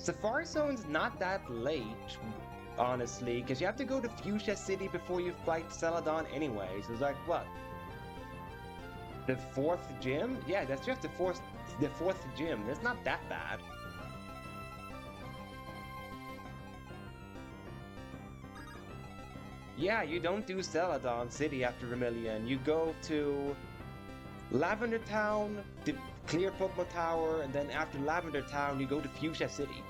Safari Zone's not that late, honestly, because you have to go to Fuchsia City before you fight Celadon anyway. So it's like, what? The fourth gym? Yeah, that's just the fourth gym. It's not that bad. Yeah, you don't do Celadon City after Vermilion. You go to Lavender Town, the clear Pokemon Tower, and then after Lavender Town, you go to Fuchsia City.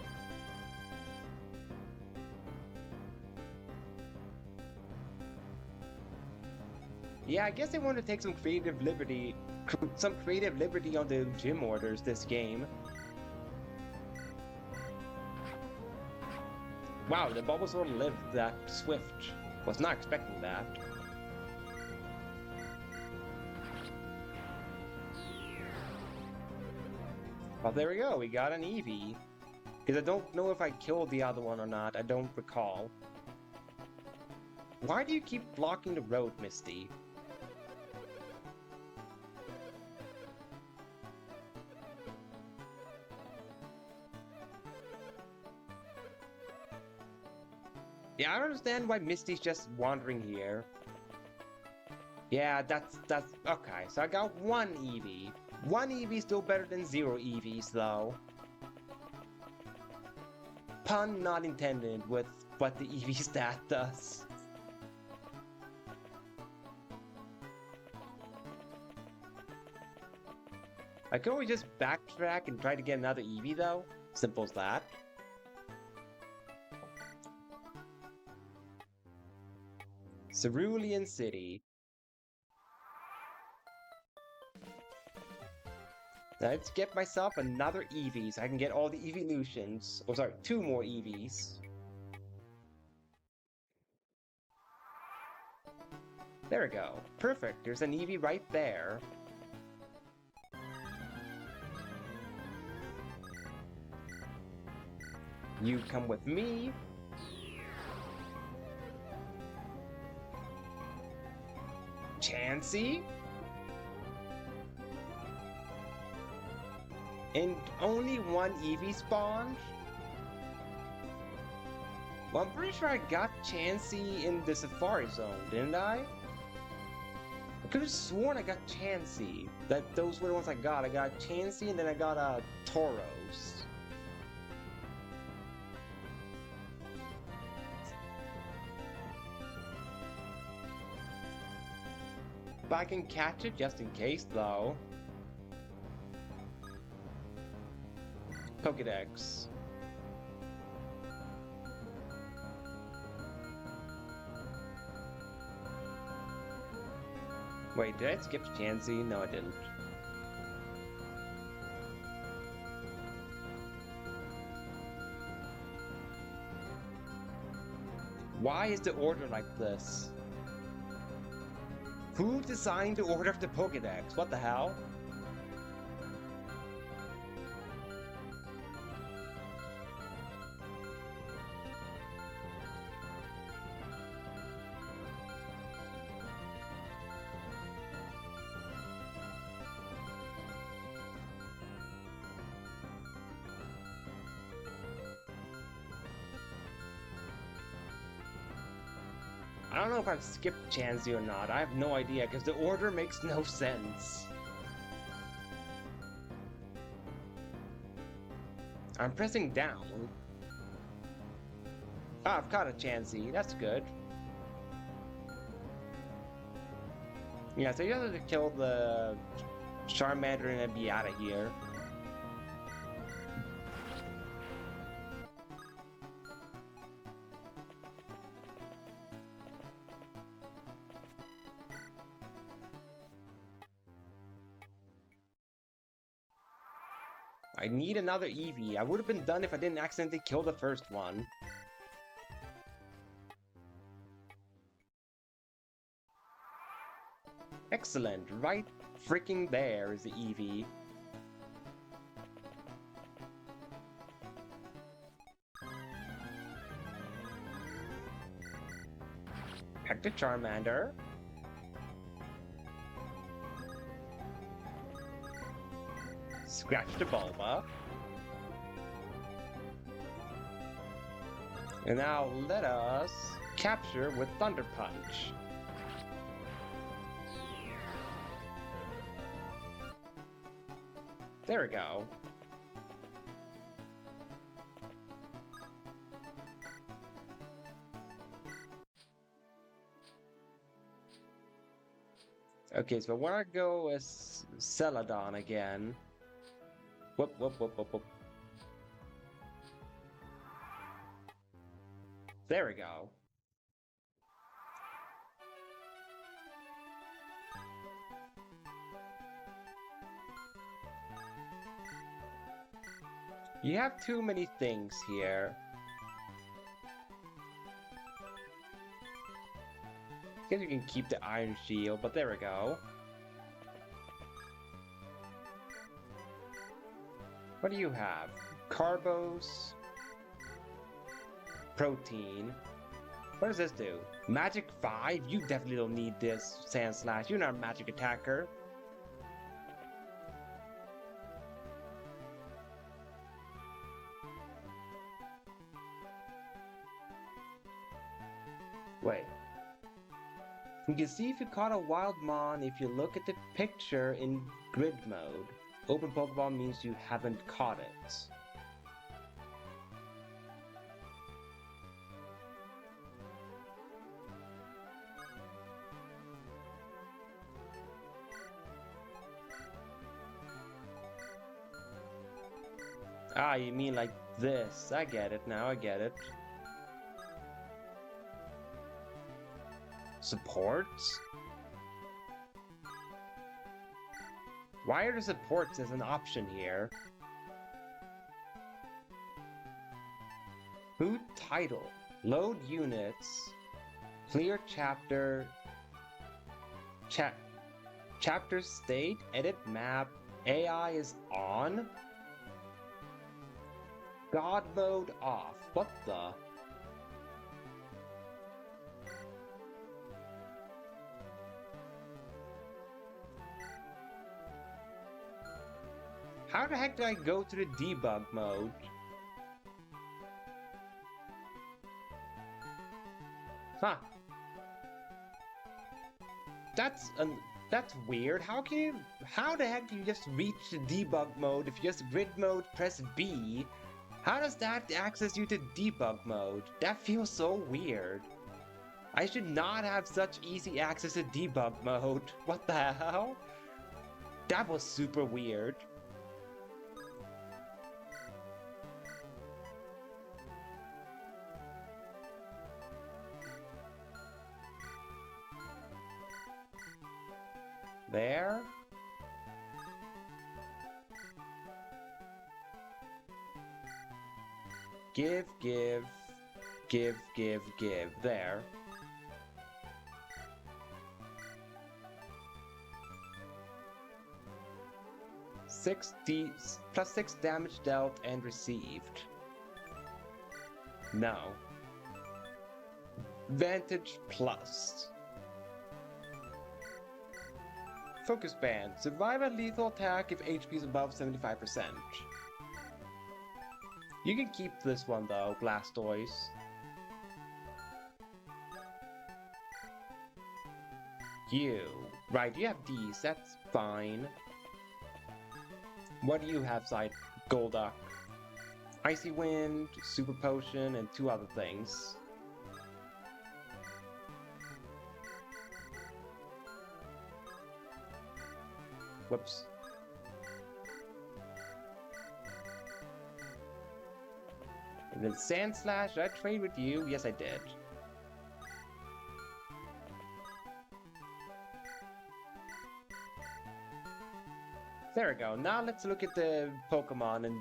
Yeah, I guess they want to take some creative liberty on the gym orders this game. Wow, the Bulbasaur lived that swift. Was not expecting that. Well, there we go. We got an Eevee. Because I don't know if I killed the other one or not. I don't recall. Why do you keep blocking the road, Misty? Yeah, I don't understand why Misty's just wandering here. Yeah, that's okay. So I got one Eevee. One Eevee still better than 0 Eevees, though. Pun not intended with what the Eevee stat does. I could always just backtrack and try to get another Eevee, though. Simple as that. Cerulean City. Now let's get myself another Eevee so I can get all the evolutions. Oh, sorry, 2 more Eevees. There we go. Perfect. There's an Eevee right there. You come with me. Chansey? And only one Eevee spawned? Well, I'm pretty sure I got Chansey in the Safari Zone, didn't I? I could have sworn I got Chansey. Those were the ones I got. I got Chansey and then I got a Tauros. But I can catch it just in case, though. Pokédex. Wait, did I skip Chansey? No, I didn't. Why is the order like this? Who designed the order of the Pokédex? What the hell? I don't know if I've skipped Chansey or not. I have no idea, because the order makes no sense. I'm pressing down. Ah, I've caught a Chansey. That's good. Yeah, so you have to kill the Charmander and be out of here. I need another Eevee. I would have been done if I didn't accidentally kill the first one. Excellent. Right freaking there is the Eevee. Back to Charmander. Scratch the Bulba. And now let us capture with Thunder Punch. There we go. Okay, so I want to go as Celadon again. Whoop, whoop, whoop, whoop, whoop. There we go. You have too many things here. Guess you can keep the Iron Shield, but there we go. What do you have? Carbos. Protein. What does this do? Magic 5? You definitely don't need this, Sandslash. You're not a magic attacker. Wait. You can see if you caught a wild mon if you look at the picture in grid mode. Open Pokeball means you haven't caught it. Ah, you mean like this. I get it now, I get it. Supports? Why are the supports as an option here? Food title. Load units. Clear chapter. Chapter state. Edit map. AI is on. God mode off. What the? How the heck did I go to the debug mode? Huh. That's weird. How the heck do you just reach the debug mode if you just grid mode press B? How does that access you to debug mode? That feels so weird. I should not have such easy access to debug mode. What the hell? That was super weird. There. Give. There. Plus 6 damage dealt and received. No. Vantage plus. Focus Band. Survive a lethal attack if HP is above 75%. You can keep this one though, Blastoise. You. Right, you have these, that's fine. What do you have, Side Golduck? Icy Wind, Super Potion, and 2 other things. Whoops. And then Sandslash, did I trade with you? Yes, I did. There we go. Now let's look at the Pokemon and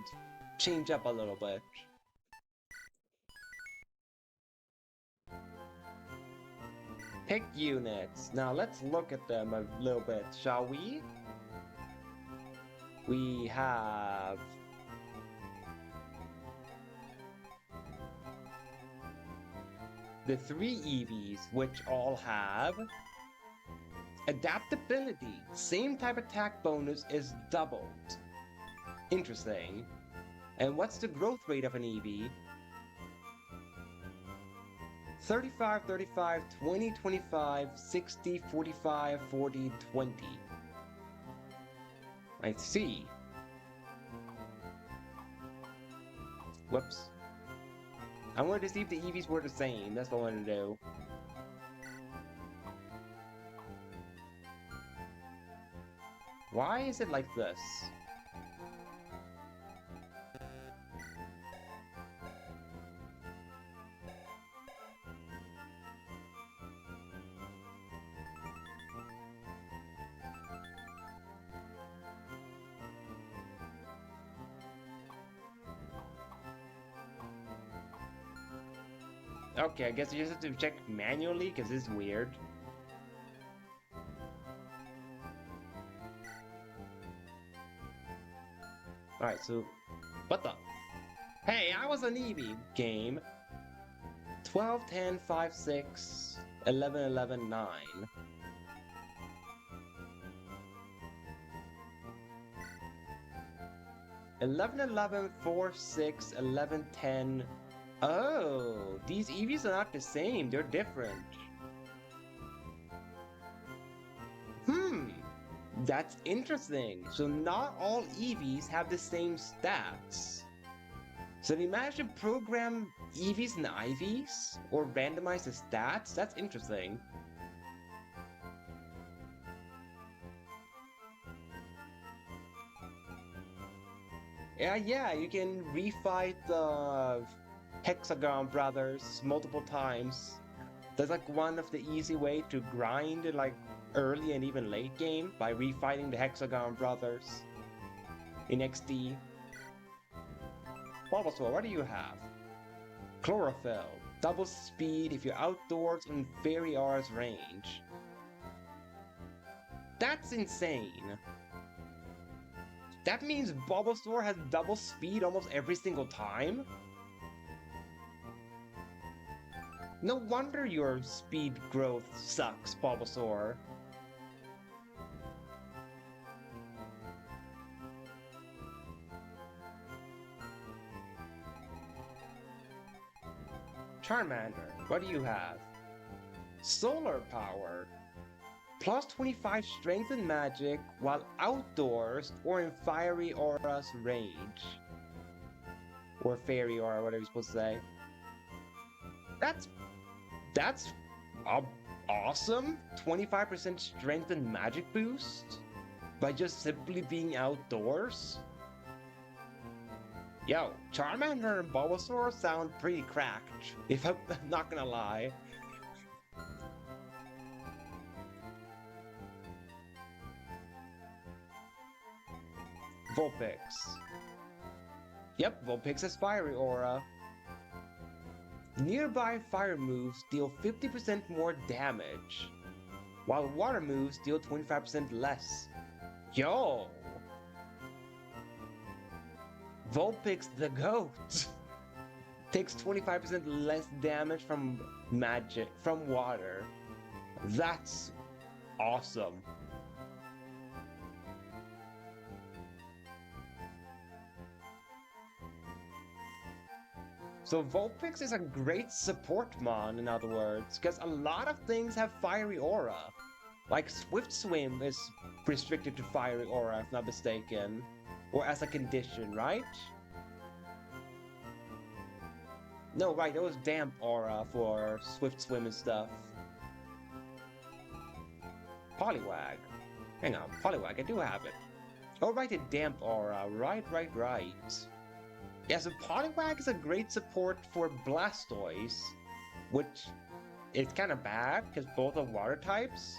change up a little bit. Pick units. Now let's look at them a little bit, shall we? We have... the 3 EVs, which all have... adaptability. Same type attack bonus is doubled. Interesting. And what's the growth rate of an EV? 35, 35, 20, 25, 60, 45, 40, 20. I see. Whoops. I wanted to see if the EVs were the same. That's what I wanted to do. Why is it like this? Okay, I guess you just have to check manually, because it's weird. Alright, so... What the? Hey, I was an Eevee game. 12, 10, 5, 6, 11, 11, 9. 11, 11, 4, 6, 11, 10... Oh, these EVs are not the same, they're different. That's interesting. So not all EVs have the same stats. So if you manage to program EVs and IVs, or randomize the stats, that's interesting. Yeah, you can refight the Hexagon brothers multiple times. That's like one of the easy way to grind like early and even late game by refighting the Hexagon brothers in XD. Bulbasaur, what do you have? Chlorophyll, double speed if you're outdoors in Fairy Aura's range. That's insane. That means Bulbasaur has double speed almost every single time? No wonder your speed growth sucks, Bulbasaur. Charmander, what do you have? Solar power. Plus 25 strength and magic while outdoors or in Fiery Aura's range. Or Fairy Aura, whatever you're supposed to say. That's awesome. 25% strength and magic boost by just simply being outdoors. Yo, Charmander and Bulbasaur sound pretty cracked, if I'm not gonna lie. Vulpix. Yep, Vulpix has Fiery Aura. Nearby fire moves deal 50% more damage, while water moves deal 25% less. Yo! Vulpix the GOAT! Takes 25% less damage from water. That's awesome. So Vulpix is a great support mon, in other words, because a lot of things have Fiery Aura. Like Swift Swim is restricted to Fiery Aura, if not mistaken. Or as a condition, right? No, right, it was Damp Aura for Swift Swim and stuff. Poliwag. Hang on, Poliwag, I do have it. Oh, right, a Damp Aura. Right. Yeah, so Poliwag is a great support for Blastoise, which is kind of bad, because both are water types.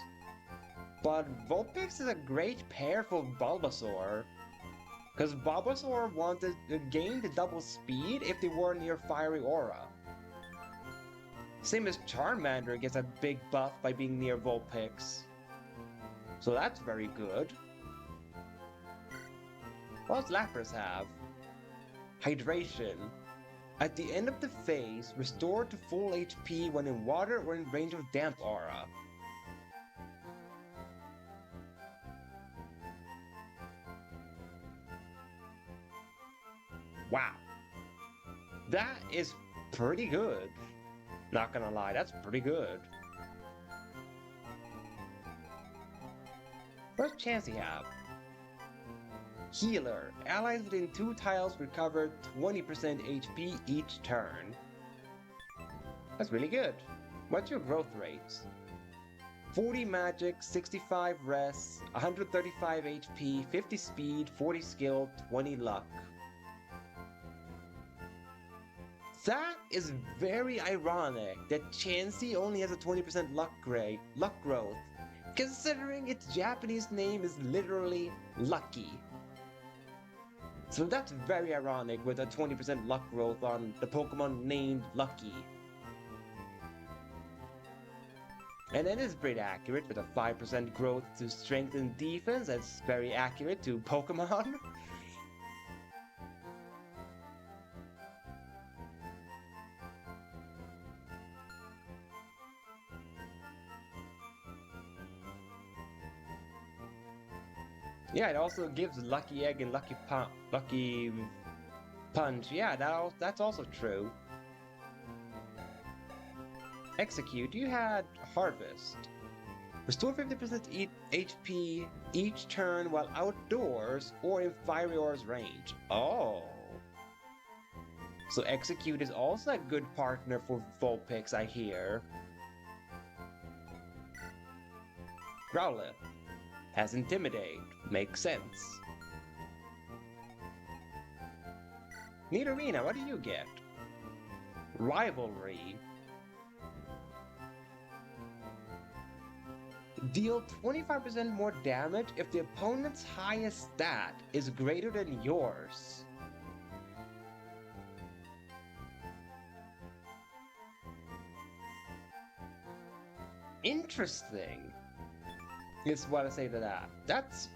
But Vulpix is a great pair for Bulbasaur, because Bulbasaur wanted to gain the double speed if they were near Fiery Aura. Same as Charmander gets a big buff by being near Vulpix. So that's very good. What does Lapras have? Hydration. At the end of the phase, restore to full HP when in water or in range of Damp Aura. Wow. That is pretty good. Not gonna lie, that's pretty good. What does Chansey have? Healer. Allies within 2 tiles recover 20% HP each turn. That's really good. What's your growth rates? 40 magic, 65 res, 135 HP, 50 speed, 40 skill, 20 luck. That is very ironic that Chansey only has a 20% luck growth, considering its Japanese name is literally Lucky. So that's very ironic with a 20% luck growth on the Pokemon named Lucky. And it is pretty accurate with a 5% growth to strength and defense. That's very accurate to Pokemon. Yeah, it also gives Lucky Egg and Lucky Punch. Yeah, that's also true. Execute, you had Harvest. Restore 50% HP each turn while outdoors or in Fireyor's range. Oh. So Execute is also a good partner for Vulpix, I hear. Growlithe has Intimidate. Makes sense. Nidorina, what do you get? Rivalry. Deal 25% more damage if the opponent's highest stat is greater than yours. Interesting, is what I say to that. That's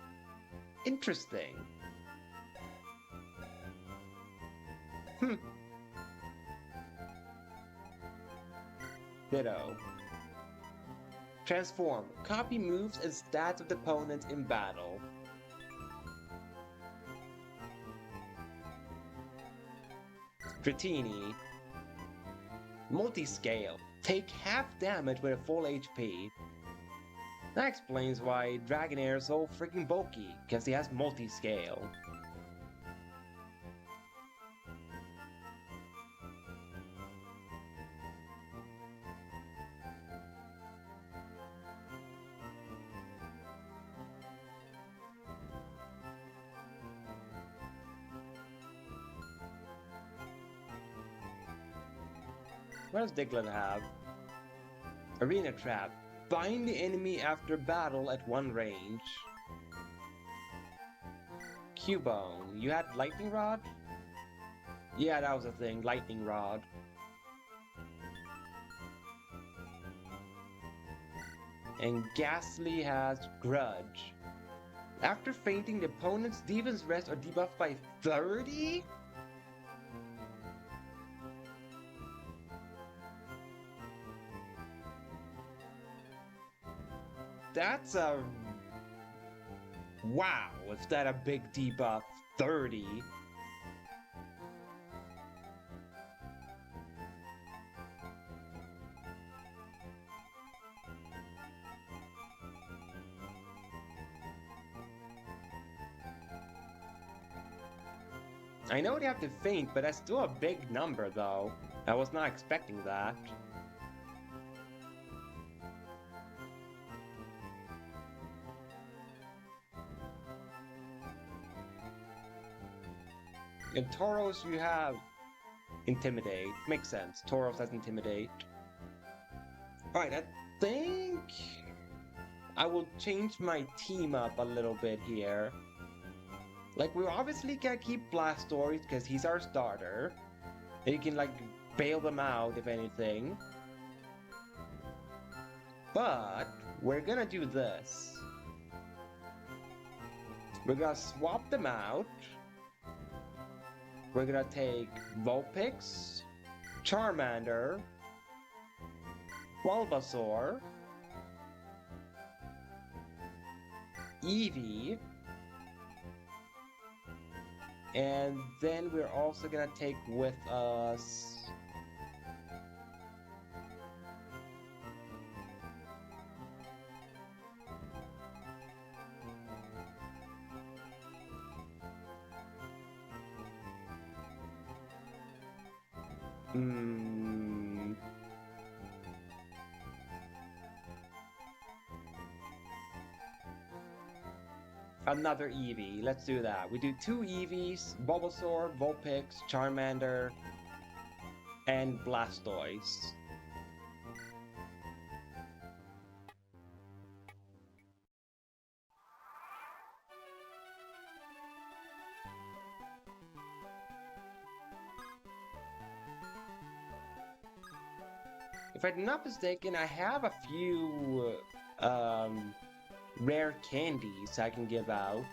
interesting. Ditto. Transform. Copy moves and stats of the opponent in battle. Dratini. Multiscale. Take half damage with a full HP. That explains why Dragonair is so freaking bulky, because he has multiscale. What does Diglett have? Arena Trap. Bind the enemy after battle at one range. Cubone. You had Lightning Rod? Yeah, that was a thing. Lightning Rod. And Ghastly has Grudge. After fainting, the opponent's defense rest are debuffed by 30? That's a... Wow, is that a big debuff? 30? I know they have to faint, but that's still a big number, though. I was not expecting that. In Tauros, you have Intimidate. Makes sense. Tauros has Intimidate. Alright, I think I will change my team up a little bit here. Like, we obviously can't keep Blastoise because he's our starter. And you can, like, bail them out, if anything. But we're gonna do this. We're gonna swap them out. We're gonna take Vulpix, Charmander, Bulbasaur, Eevee, and then we're also gonna take with us Hmm. Another Eevee. Let's do that. We do 2 Eevees, Bulbasaur, Vulpix, Charmander, and Blastoise. If I'm not mistaken, I have a few rare candies I can give out.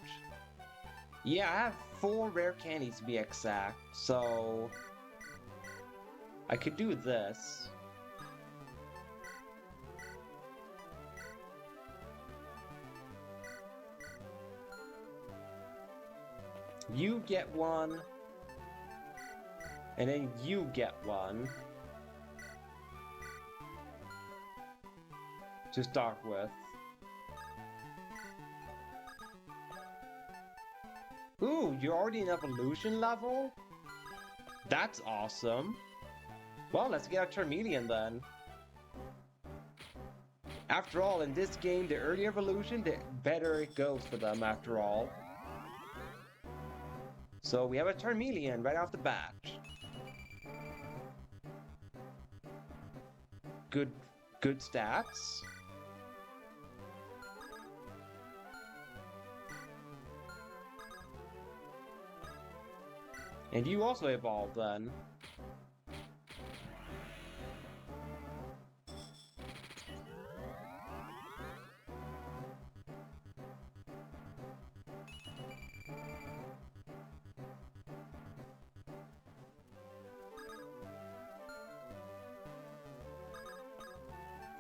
Yeah, I have 4 rare candies to be exact, so I could do this. You get one, and then you get one to start with. Ooh, you're already in evolution level? That's awesome. Well, let's get a Charmeleon then. After all, in this game, the earlier evolution, the better it goes for them after all. So we have a Charmeleon right off the bat. Good stats. And you also evolved then.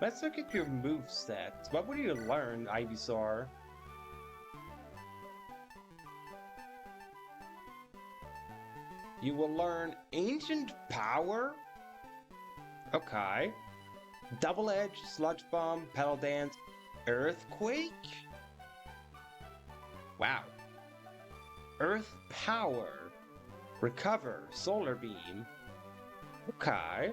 Let's look at your moveset. What would you learn, Ivysaur? You will learn Ancient Power? Okay. Double Edge, Sludge Bomb, Pedal Dance, Earthquake? Wow. Earth Power. Recover, Solar Beam. Okay.